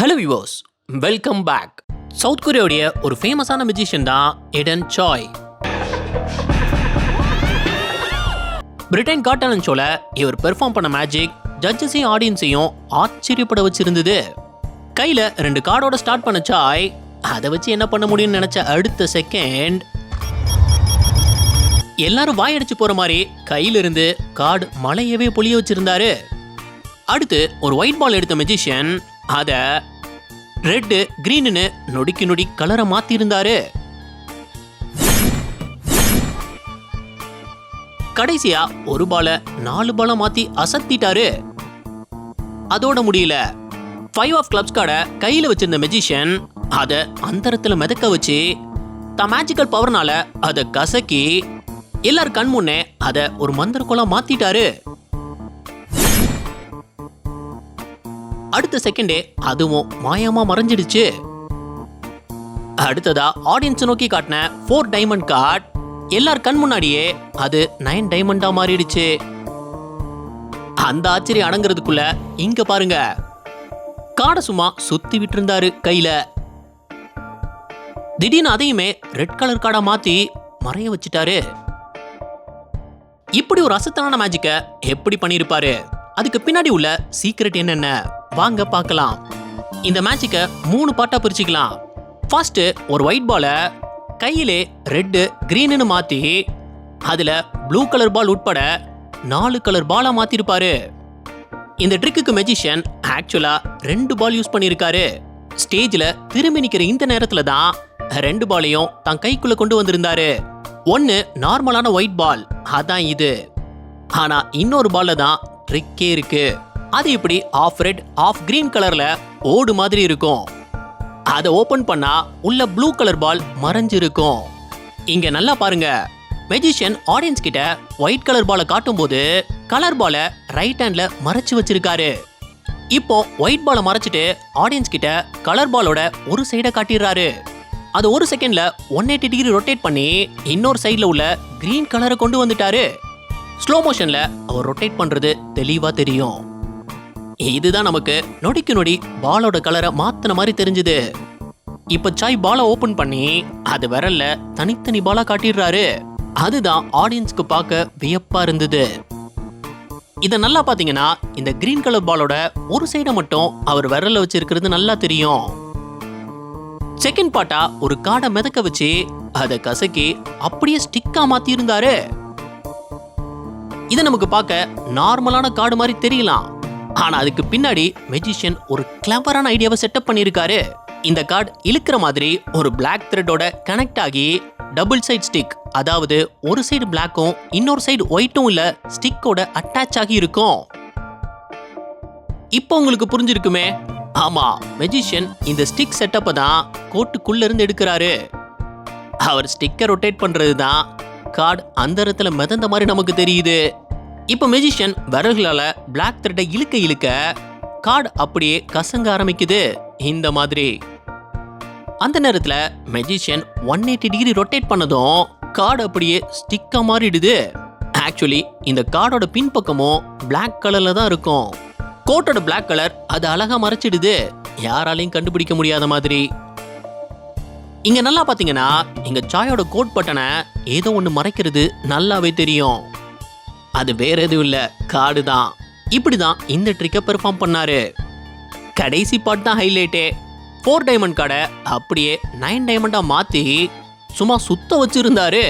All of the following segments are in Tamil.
Hello viewers, welcome back. South கொரியாவுடைய ஒரு ஃபேமஸான மியூசிஷியன் தான் எடன் சாய். பிரிட்டன் காட் டேலண்ட் ஷோல இவர் பெர்ஃபார்ம் பண்ண மேஜிக் ஜட்ஜஸையும் ஆடியன்ஸையும் ஆச்சரியப்பட வச்சிருந்தது. கையில 2 கார்டோட ஸ்டார்ட் பண்ண சாய் அதை வச்சு என்ன பண்ண முடியும்னு நினைச்ச அடுத்த செகண்ட் எல்லாரும் வாயடிச்சு போற மாதிரி கையிலிருந்து கார்டு மலையவே பொழிய வச்சிருந்தாரு. அடுத்து ஒரு ஒயிட் பால் எடுத்த மெஜிஷியன் அதை ரெட்டு கிரீன்னு நொடிக்கு நொடி கலரை மாத்தி இருந்தாரு. கடைசியா ஒரு பால 4 பால மாத்தி அசத்திட்டாரு. அதோட முடியல. 5 ஆஃப் கிளப்ஸ் கார்டை கையில வச்சிருந்த மெஜிஷியன் அதை அந்தரத்துல மிதக்க வச்சு தான் மேஜிக்கல் பவர்னால அதை கசக்கி எல்லார் கண் முன்னே அதை ஒரு மந்திரக்கோலா மாத்திட்டாரு. அடுத்த செகண்டே அதுவும் மாயமா மறைஞ்சிடுச்சு. அடுத்ததா ஆடியன்ஸ் நோக்கி காட்டின 4 டைமண்ட் கார்டு எல்லார் கண் முன்னாடியே அது 9 டைமண்டா மாறிடுச்சு. அந்த ஆச்சரியம் அடங்குறதுக்குள்ள இங்க பாருங்க, காடை சும்மா சுத்தி விட்டு இருந்தாரு கையில. திடீர்னு அதையுமே ரெட் கலர் கார்டா மாத்தி மறைய வச்சுட்டாரு. இப்படி ஒரு அசத்தான மேஜிக்க எப்படி பண்ணிருப்பாரு? அதுக்கு பின்னாடி உள்ள சீக்ரெட் என்னென்ன வாங்க பார்க்கலாம். இந்த மேஜிக்க 3 பார்ட்டா பிரிச்சுக்கலாம். ஃபர்ஸ்ட் ஒரு ஒயிட் பால கையிலே ரெட் கிரீன்னு மாத்தி அதுல ப்ளூ கலர் பால் உட்பட 4 கலர் பாலா மாத்திருப்பாரு. இந்த ட்ரிக்கு மெஜிஷியன் ஆக்சுவலா 2 பால் யூஸ் பண்ணிருக்காரு. ஸ்டேஜ்ல திரும்பி நிக்கிற இந்த நேரத்துல தான் 2 பாலையும் தான் கைக்குள்ள கொண்டு வந்திருந்தாரு. ஒன்னு நார்மலான ஒயிட் பால், அதான் இது. ஆனா இன்னொரு பால்ல தான் ட்ரிக்கே இருக்கு. அது இப்படி ஆஃப் ரெட் ஆஃப் கிரீன் கலர்ல ஓடு மாதிரி இருக்கும். அதை ஓபன் பண்ணா உள்ள ப்ளூ கலர் பால் மறைஞ்சு இருக்கும். இங்க நல்லா பாருங்க, மெஜிஷியன் ஆடியன்ஸ் கிட்ட ஒயிட் கலர் பாலை காட்டும் போது கலர் பாலை ரைட் ஹேண்ட்ல மறைச்சு வச்சிருக்காரு. இப்போ ஒயிட் பாலை மறைச்சிட்டு ஆடியன்ஸ் கிட்ட கலர் பாலோட ஒரு சைடை காட்டிடுறாரு. அது ஒரு செகண்ட்ல 180 டிகிரி ரொட்டேட் பண்ணி இன்னொரு சைட்ல உள்ள கிரீன் கலரை கொண்டு வந்துட்டாரு. ஸ்லோ மோஷன்ல அவர் ரொட்டேட் பண்றது தெளிவா தெரியும். இதுதான் நமக்கு நொடிக்கு நொடி பாலோட கலரை மாத்தின மாதிரி தெரிஞ்சது. இப்ப சாய் பாலை ஓபன் பண்ணி அது விரல்ல தனித்தனி பாலா காட்டிடுறாரு. அதுதான் ஆடியன்ஸ்க்கு பார்க்க வியப்பா இருந்தது. இத நல்லா பாத்தீங்கன்னா இந்த கிரீன் கலர் பாலோட ஒரு சைடை மட்டும் அவர் விரல்ல வச்சிருக்கிறது நல்லா தெரியும். செகண்ட் பார்ட்டா ஒரு காடை மிதக்க வச்சு அதை கசக்கி அப்படியே ஸ்டிக்கா மாத்தி இருந்தாரு. இத நமக்கு பார்க்க நார்மலான கார்டு மாதிரி தெரியலாம். ஆனா அதுக்கு பின்னாடி மெஜிஷியன் ஒரு கிளவரான ஐடியாவை செட்டப் பண்ணிருக்காரு. இந்த கார்டு இழுக்கிற மாதிரி ஒரு பிளாக் த்ரெட்டோட கனெக்ட் ஆகி டபுள் சைட் ஸ்டிக், அதாவது ஒரு சைடு பிளாக்கும் இன்னொரு சைடு ஒயிட்டும் இல்ல ஸ்டிக்கோட அட்டாச் ஆகி இருக்கும். இப்போ உங்களுக்கு புரிஞ்சிருக்குமே. ஆமா, மெஜிஷியன் இந்த ஸ்டிக் செட்டப்பை தான் கோட்டுக்குள்ள இருந்து எடுக்கிறாரு. அவர் ஸ்டிக்கை ரொட்டேட் பண்றது தான் கார்டு அந்த இடத்துல மிதந்த மாதிரி நமக்கு தெரியுது. இப்போ மெஜிஷியன் விரல்களால பிளாக் த்ரெட்டை இழுக்க இழுக்க கார்டு அப்படியே கசங்க ஆரம்பிக்குது இந்த மாதிரி. அந்த நேரத்துல மெஜிஷியன் 180 டிகிரி ரொட்டேட் பண்ணதும் கார்டு அப்படியே ஸ்டிக்கா மாறிடுது. ஆக்சுவலி இந்த கார்டோட பின்பக்கமும் பிளாக் கலர்ல தான் இருக்கும். கோட்டோட பிளாக் கலர் அது அழகா மறைச்சிடுது, யாராலையும் கண்டுபிடிக்க முடியாத மாதிரி. இங்க நல்லா பாத்தீங்கன்னா இங்க சாயோட கோட் பட்டனை ஏதோ ஒண்ணு மறைக்கிறது நல்லாவே தெரியும். அது வேற எதுவும் இல்ல, கார்டு தான். இப்படிதான் இந்த ட்ரிக்கை பெர்ஃபார்ம் பண்ணாரு. கடைசி பார்ட் தான் ஹைலைட்டே. 4 டைமண்ட் கார்டை அப்படியே 9 டைமண்டா மாத்தி சும்மா சுத்த வச்சிருந்தாரு.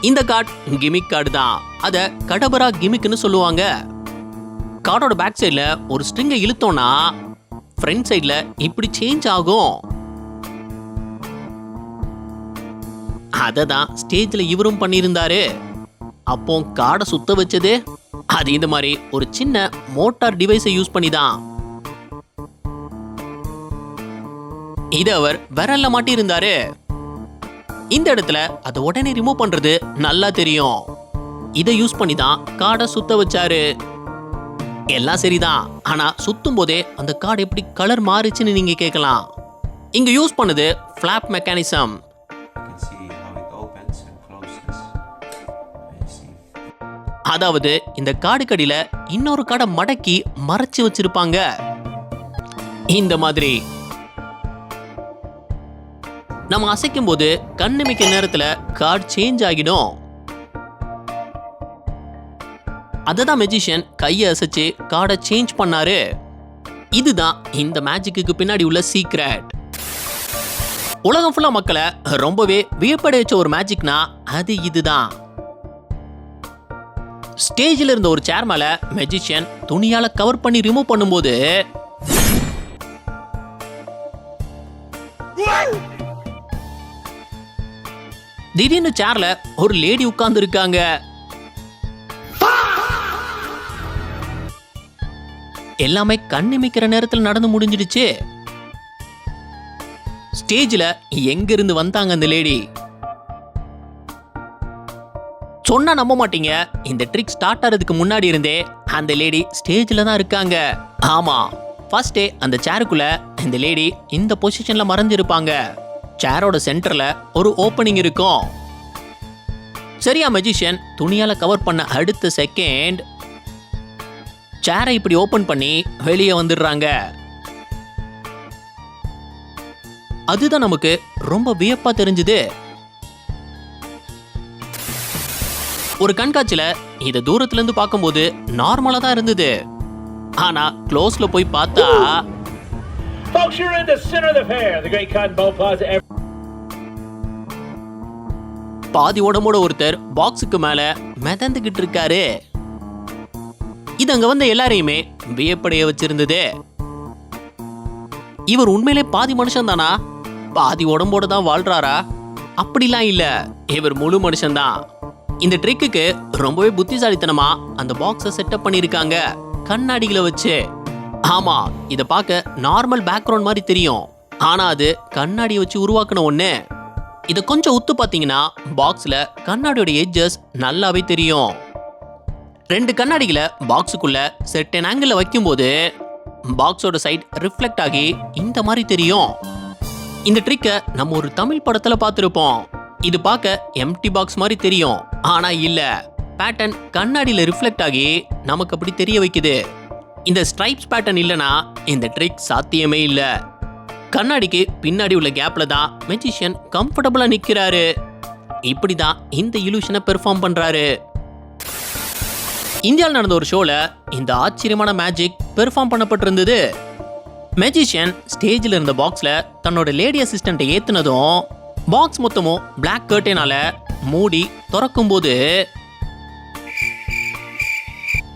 இந்த கார்டு கிமிக் கார்டு தான். அத கடபரா கிமிக்னு சொல்லுவாங்க. கார்டோட பேக் சைட்ல ஒரு ஸ்ட்ரிங்கை இழுத்தோம்னா ஃப்ரண்ட் சைட்ல இப்படி சேஞ்ச் ஆகும். அததான் ஸ்டேஜ்ல இவரும் பண்ணியிருந்தாரு. அப்போ கார்டை சுத்த வச்சது அது இந்த மாதிரி ஒரு சின்ன மோட்டார் டிவைஸை யூஸ் பண்ணிதான். இத அவர் விரல்ல மாட்டி இருந்தாரு. இந்த இடத்துல அதை உடனே ரிமூவ் பண்றது நல்லா தெரியும். இதை யூஸ் பண்ணி தான் கார்டை சுத்த வச்சாரு. எல்லாம் சரிதான், ஆனா சுத்தும் போதே அந்த கார்டு எப்படி கலர் மாறிச்சுன்னு நீங்க கேட்கலாம். இங்க யூஸ் பண்ணது ஃபிளாப் மெக்கானிசம். அதாவது இந்த கார்டு கடியில இன்னொரு கார்டை மடக்கி மறைச்சு வச்சிருப்பாங்க. இந்த மாதிரி நம்ம அசைக்கும் போது கண்ணிமைக்க நேரத்துல கார்டு சேஞ்ச் ஆகிடும். அததான் மெஜிஷியன் கையை அசைச்சு கார்டை சேஞ்ச் பண்ணாரு. இதுதான் இந்த மேஜிக்கு பின்னாடி உள்ள சீக்ரெட். உலகம் ஃபுல்லா மக்களை ரொம்பவே வியப்படைய வச்ச ஒரு மேஜிக்னா அது இதுதான். ஸ்டேஜில் இருந்த ஒரு சேர் மேல மெஜிஷியன் துணியால கவர் பண்ணி ரிமூவ் பண்ணும்போது திடீர்னு சேர்ல ஒரு லேடி உட்கார்ந்து இருக்காங்க. எல்லாமே கண்ணிமைக்கிற நேரத்தில் நடந்து முடிஞ்சிடுச்சு. ஸ்டேஜ்ல எங்க இருந்து வந்தாங்க அந்த லேடி? சொன்னா நம்ப மாட்டீங்க, இந்த ட்ரிக் ஸ்டார்ட் ஆறதுக்கு முன்னாடி இருந்தே அந்த லேடி ஸ்டேஜ்ல தான் இருக்காங்க. ஆமா, ஃபர்ஸ்டே அந்த சேருக்குள்ள இந்த லேடி இந்த பொசிஷன்ல மறைஞ்சிருப்பாங்க. சேரோட சென்டர்ல ஒரு ஓப்பனிங் இருக்கும். சரியா மெஜிஷியன் துணியால கவர் பண்ண அடுத்த செகண்ட் சேரை இப்படி ஓபன் பண்ணி வெளியே வந்துடுறாங்க. அதுதான் நமக்கு ரொம்ப வியப்பா தெரிஞ்சது. ஒரு கண்காட்சியில இத தூரத்துல இருந்து பார்க்கும்போது நார்மலா தான் இருந்தது. ஆனா க்ளோஸ்ல போய் பார்த்தா பாதி உடம்போட ஒருத்தர் பாக்ஸுக்கு மேல மிதந்துகிட்டு இருக்காரு. இது அங்க வந்த எல்லாரையுமே வியப்படைய வச்சிருந்தது. இவர் உண்மையிலே பாதி மனுஷன் தானா? பாதி உடம்போட தான் வாழ்றாரா? அப்படிலாம் இல்ல, இவர் முழு மனுஷன் தான். இந்த ட்ரிக்குக்கு ரொம்பவே புத்திசாலித்தனமா அந்த பாக்ஸை செட்டப் பண்ணிருக்காங்க கண்ணாடிகளை வச்சு. ஆமா, இத பார்க்க நார்மல் பேக்ரவுண்ட் மாதிரி தெரியும், ஆனா அது கண்ணாடியை வச்சு உருவாக்குன ஒண்ணு. இத கொஞ்சம் உத்து பார்த்தீங்கன்னா பாக்ஸ்ல கண்ணாடியோட எட்ஜஸ் நல்லாவே தெரியும். 2 கண்ணாடிகளை பாக்ஸுக்குள்ள செர்டன் ஆங்கிள் வைக்கும்போது பாக்ஸோட சைட் ரிஃப்ளெக்ட் ஆகி இந்த மாதிரி தெரியும். இந்த ட்ரிக்கை நம்ம ஒரு தமிழ் படத்துல பார்த்திருப்போம். இது பார்க்க எம்டி பாக்ஸ் மாதிரி தெரியும், ஆனா இல்ல, பேட்டர்ன் கண்ணாடியில ரிஃப்ளெக்ட் ஆகி நமக்கு அப்படி தெரிய வைக்குது. இந்த ஸ்ட்ரைப்ஸ் பேட்டர்ன் இல்லனா இந்த ட்ரிக் சாத்தியமே இல்ல. கண்ணாடிக்கு பின்னாடி உள்ள கேப்ல தான் மெஜிஷியன் கம்ஃபர்டபுளா நிக்கிறாரு. இப்படிதான் இந்த இலூஷனை பெர்ஃபார்ம் பண்றாரு. இந்தியாவில் நடந்த ஒரு ஷோல இந்த ஆச்சரியமான மேஜிக் பெர்ஃபார்ம் பண்ணப்பட்டிருந்தது. மெஜிஷியன் ஸ்டேஜில் இருந்த பாக்ஸ்ல தன்னோட லேடி அசிஸ்டன்ட்டை ஏத்துனதும் பாக்ஸ் மொத்தமும் பிளாக் கர்டனால மூடி திறக்கும் போது,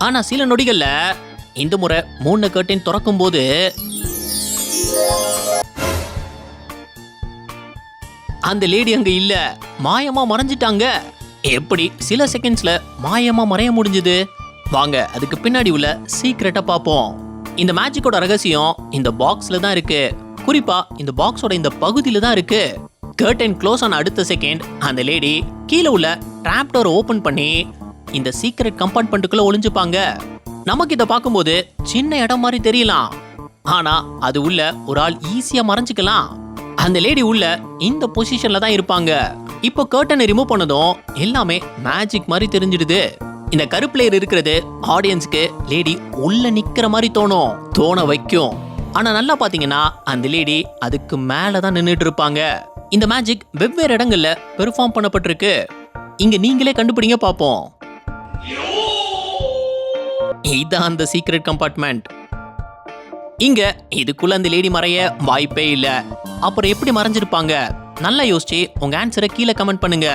ஆனா சில நொடிகள்ல இந்த முறை 3 கர்டன் திறக்கும் போது அந்த லேடி அங்க இல்ல, மாயமா மறைஞ்சிட்டாங்க. எப்படி சில செகண்ட்ஸ்ல மாயமா மறைய முடிஞ்சது? வாங்க அதுக்கு பின்னாடி உள்ள சீக்ரெட்டை பார்ப்போம். இந்த மேஜிக்கோட ரகசியம் இந்த பாக்ஸ்ல தான் இருக்கு. குறிப்பா இந்த பாக்ஸோட இந்த பகுதியில தான் இருக்கு. கர்டன் க்ளோஸ் ஆன அடுத்த செகண்ட் அந்த லேடி கீழே உள்ள ட்ராப் டோரை ஓபன் பண்ணி இந்த சீக்ரெட் கம்பார்ட்மெண்ட்டுக்குள்ள ஒளிஞ்சுப்பாங்க. நமக்கு இதை பார்க்கும்போது சின்ன இடம் மாதிரி தெரியலாம், ஆனா அது உள்ள ஒரு ஆள் ஈஸியா மறைஞ்சுக்கலாம். அந்த லேடி உள்ள இந்த பொசிஷன்ல தான் இருப்பாங்க. இப்போ கர்டனை ரிமூவ் பண்ணதும் எல்லாமே மேஜிக் மாதிரி தெரிஞ்சிடுது. இந்த கருப்பு லேயர் இருக்கிறது ஆடியன்ஸ்க்கு லேடி உள்ள நிக்கிற மாதிரி தோண வைக்கும். ஆனா நல்லா பாத்தீங்கன்னா அந்த லேடி அதுக்கு மேலதான் நின்னுட்டு இருப்பாங்க. இந்த மேஜிக் வெவ்வேறு இடங்கள்ல பெர்ஃபார்ம் பண்ணப்பட்டிருக்கு. இங்க நீங்களே கண்டுபிடிங்க பாப்போம். இதான் அந்த சீக்ரெட் கம்பார்ட்மெண்ட். இங்க இதுக்குள்ள அந்த லேடி மறைய வாய்ப்பே இல்ல. அப்புறம் எப்படி மறைஞ்சிருப்பாங்க? நல்லா யோசிச்சு உங்க ஆன்சரை கீழே கமெண்ட் பண்ணுங்க.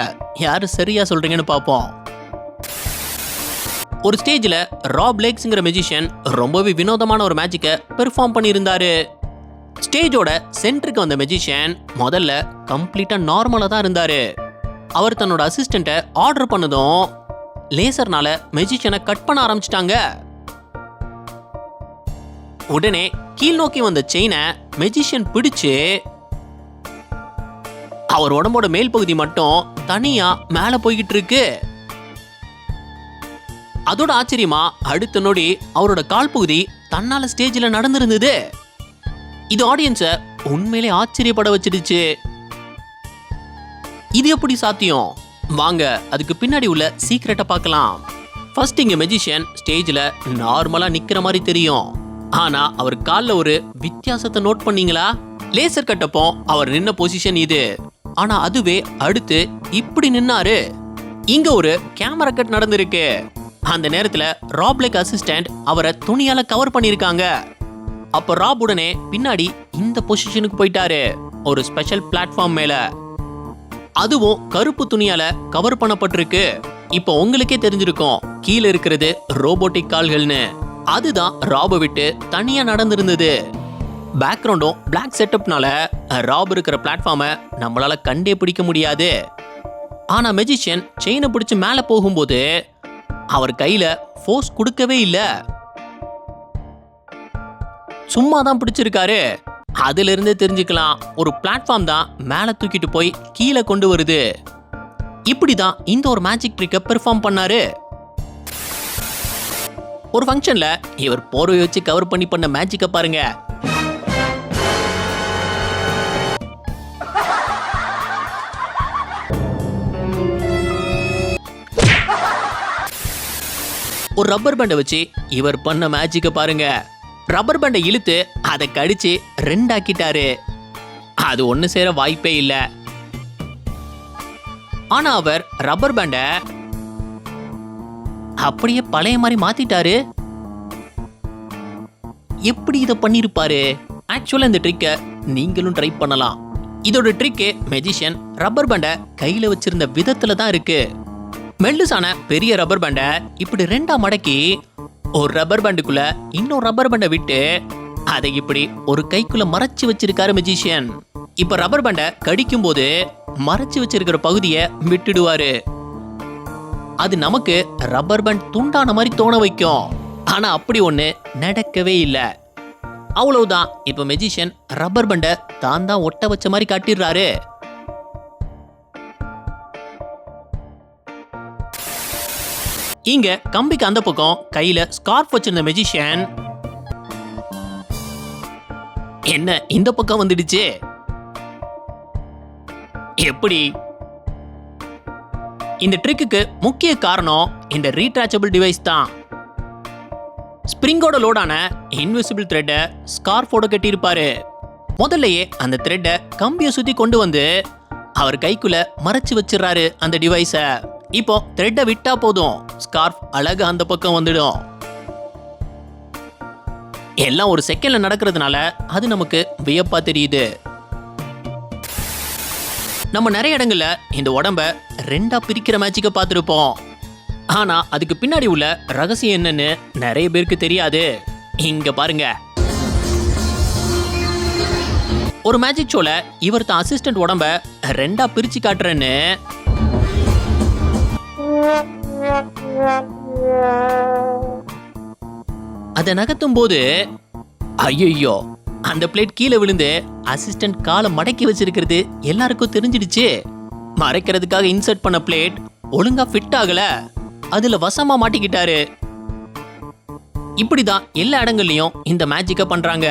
யாரு சரியா சொல்றீங்கன்னு பாப்போம். ஒரு ஸ்டேஜ்ல ராப் லேக்ஸ்ங்கிற மெஜிஷியன் ரொம்பவே வினோதமான ஒரு மேஜிக்கை பெர்ஃபார்ம் பண்ணியிருந்தாரு. ஸ்டேஜோட சென்டருக்கு வந்த மெஜிஷியன் முதல்ல கம்ப்ளீட்டா நார்மலா தான் இருந்தாரு. அவர் தன்னோட அசிஸ்டண்ட்டை ஆர்டர் பண்ணதும் லேசர்னால மெஜிஷியனை கட் பண்ண ஆரம்பிச்சிட்டாங்க. உடனே கீழ் நோக்கி வந்த செயினை மெஜிஷியன் பிடிச்சு அவர் உடம்போட மேல் பகுதி மட்டும் தனியா மேல போய்கிட்டு இருக்கு. அதோட ஆச்சரியமா அடுத்த நொடி அவரோட கால் பகுதி தன்னால ஸ்டேஜ்ல நடந்திருந்தது. இது ஆடியன்ஸ உண்மையிலே ஆச்சரியப்பட வச்சிடுச்சு. இது எப்படி சாத்தியம்? வாங்க அதுக்கு பின்னாடி உள்ள சீக்ரெட்டை பார்க்கலாம். ஃபர்ஸ்ட் இங்க மெஜிஷியன் ஸ்டேஜ்ல நார்மலா நிக்கிற மாதிரி தெரியும். ஆனா அவர் கால்ல ஒரு வித்தியாசத்தை நோட் பண்ணீங்களா? லேசர் கட்டப்போ அவர் நின்ன பொசிஷன் இது, ஆனா அதுவே அடுத்து இப்படி நின்னாரு. இங்க ஒரு கேமரா கட் நடந்திருக்கு. அந்த நேரத்துல ராப்லெக் அசிஸ்டன்ட் அவரை துணியால கவர் பண்ணிருக்காங்க. அப்ப ராப் உடனே பின்னாடி இந்த பொசிஷனுக்கு போயிட்டாரு, ஒரு ஸ்பெஷல் பிளாட்ஃபார்ம் மேல. அதுவும் கருப்பு துணியால கவர் பண்ணப்பட்டிருக்கு. இப்போ உங்களுக்கே தெரிஞ்சிருக்கும் கீழே இருக்கிறது ரோபோட்டிக் கால்கள்னு. அதுதான் ராபை விட்டு தனியா நடந்திருந்தது. பேக்ரவுண்டும் பிளாக் செட்டப்னால ராப் இருக்கிற பிளாட்ஃபார்மை நம்மளால கண்டே பிடிக்க முடியாது. ஆனா மெஜிஷியன் செயினை பிடிச்சு மேல போகும்போது அவர் கையில ஃபோர்ஸ் கொடுக்கவே இல்லை, சும்மா தான் பிடிச்சிருக்காரு. அதுல இருந்து தெரிஞ்சுக்கலாம் ஒரு பிளாட்ஃபார்ம் தான் மேல தூக்கிட்டு போய் கீழே கொண்டு வருது. இப்படிதான் இந்த ஒரு மேஜிக் ட்ரிக்கை பெர்ஃபார்ம் பண்ணாரு. ஒரு ஃபங்க்ஷன்ல இவர் போர்வை வச்சு கவர் பண்ணி பண்ண மேஜிக்கை பாருங்க. ஒரு ரப்பர் பேண்டை வச்சு இவர் பண்ண மேஜிக்கை பாருங்க. ரப்பர் பேண்டை இழுத்து அதை கடிச்சு ரெண்டாக்கிட்டாரு. அது ஒண்ணு சேர வாய்ப்பே இல்லை. ஆனா அவர் ரப்பர் பேண்டை அப்படியே பழைய மாதிரி மாத்திட்டாரு. எப்படி இதை பண்ணிருப்பாரு? ஆக்சுவலா இந்த ட்ரிக்கை நீங்களும் ட்ரை பண்ணலாம். இதோட ட்ரிக்கு மெஜிஷியன் ரப்பர் பேண்டை கையில வச்சிருந்த விதத்துல தான் இருக்கு. மெல்லுசான பெரிய ரப்பர் பேண்டை இப்படி ரெண்டா மடக்கி ஒரு ரப்பர் பேண்டுக்குள்ள இன்னொரு ரப்பர் பேண்டை விட்டு அதை இப்படி ஒரு கைக்குள்ள மறைச்சு வச்சிருக்காரு மெஜிஷியன். இப்ப ரப்பர் பேண்டை கடிக்கும் போது மறைச்சு வச்சிருக்கிற பகுதியை விட்டுடுவாரு. அது நமக்கு ரப்பர் பேண்ட் துண்டான மாதிரி தோண வைக்கும். ஆனா அப்படி ஒண்ணு நடக்கவே இல்லை. அவ்வளவுதான். இப்ப மெஜிஷியன் ரப்பர் பேண்டை தான் தான் ஒட்ட வச்ச மாதிரி காட்டிடுறாரு. இங்க கம்பிக்கு அந்த பக்கம் கையில ஸ்கார்ஃப் வச்சிருந்த மெஜிஷியன் என்ன இந்த பக்கம் வந்துடுச்சு? எப்படி? இந்த ட்ரிக்குக்கு முக்கிய காரணம் இந்த ரீட்ராச்சபிள் டிவைஸ் தான். ஸ்ப்ரிங்கோட லோடான இன்விசிபிள் த்ரெட்டை ஸ்கார்ஃபோட கட்டியிருப்பாரு. முதல்லயே அந்த த்ரெட்டை கம்பியை சுத்தி கொண்டு வந்து அவர் கைக்குள்ள மறைச்சு வச்சிடறாரு அந்த டிவைஸை. இப்போ த்ரெட்டை விட்டா போதும், ஸ்கார்ஃப் அழகா அந்த பக்கம் வந்துடும். எல்லாம் ஒரு செகண்ட்ல நடக்கிறதுனால அது நமக்கு வியப்பா தெரியுது. நம்ம நிறைய இடங்கள்ல இந்த உடம்ப ரெண்டா பிரிக்கிற மேஜிக்கை பார்த்திருப்போம். ஆனா அதுக்கு பின்னாடி உள்ள ரகசியம் என்னன்னு நிறைய பேருக்கு தெரியாது. இங்க பாருங்க. ஒரு மேஜிக் ஷோல இவர் தான் அசிஸ்டன்ட் உடம்ப ரெண்டா பிரிச்சு காட்டுறேன்னு அதை நகர்த்தும் போது ஐயோ அந்த பிளேட் கீழே விழுந்து அசிஸ்டன்ட் காலை மடக்கி வச்சிருக்கிறது எல்லாருக்கும் தெரிஞ்சிடுச்சு. மறைக்கிறதுக்காக இன்சர்ட் பண்ண பிளேட் ஒழுங்கா ஃபிட் ஆகல, அதுல வசமா மாட்டிக்கிட்டாரு. இப்படிதான் எல்லா இடங்கள்லயும் இந்த மேஜிக்க பண்றாங்க.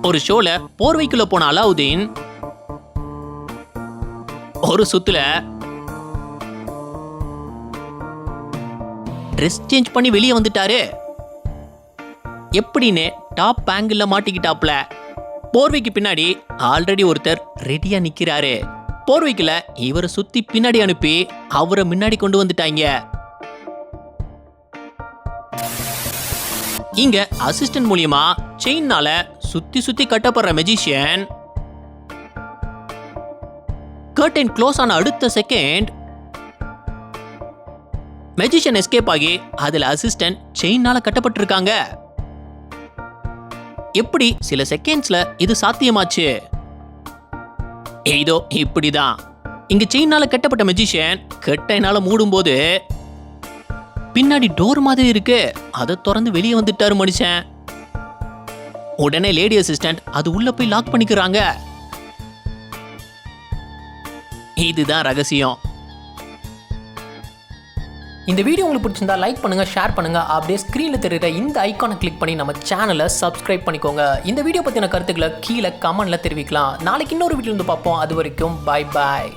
ஒரு ஷோல போர்வைக்குள்ள போன அலாவுதீன் ஒரு சுத்துல ட்ரெஸ் சேஞ்ச் பண்ணி வெளியே வந்துட்டாரு. எப்படின்னு டாப் ஆங்கிள் மாட்டிக்கிட்டாப்ல. போர்வைக்கு பின்னாடி ஆல்ரெடி ஒருத்தர் ரெடியா நிக்கிறாரு. போர்வைக்குள்ள இவரை சுத்தி பின்னாடி அனுப்பி அவரை முன்னாடி கொண்டு வந்துட்டாங்க. இங்க அசிஸ்டன்ட் மூலியமா செயின்னால சுத்தி சுத்தி கட்டப்படுற மெஜிஷியன் கர்டன் க்ளோஸ் ஆன அடுத்த செகண்ட் மெஜிஷியன் எஸ்கேப் ஆகி அதுல அசிஸ்டன்ட் செயினால கட்டப்பட்டிருக்காங்க. எப்படி சில செகண்ட்ஸ்ல இது சாத்தியமாச்சு? ஏதோ இப்படிதான். இங்க செயினால கட்டப்பட்ட மெஜிஷியன் கட்டைனால மூடும் போது பின்னாடி டோர் மாதிரி இருக்கு, அதை திறந்து வெளியே வந்துட்டாரு மனுஷன். உடனே லேடி அசிஸ்டன்ட் அது உள்ள போய் லாக் பண்ணிக்கிறாங்க. இதுதான் ரகசியம். இந்த வீடியோ உங்களுக்கு பிடிச்சிருந்தா லைக் பண்ணுங்க, ஷேர் பண்ணுங்க. அப்படியே ஸ்கிரீன்ல தெரியுற இந்த ஐகானை கிளிக் பண்ணி நம்ம சேனலை சப்ஸ்கிரைப் பண்ணிக்கோங்க. இந்த வீடியோ பத்தின கருத்துக்களை கீழே கமெண்ட்ல தெரிவிக்கலாம். நாளைக்கு இன்னொரு வீடியோ வந்து பார்ப்போம். அது வரைக்கும் பை பாய்.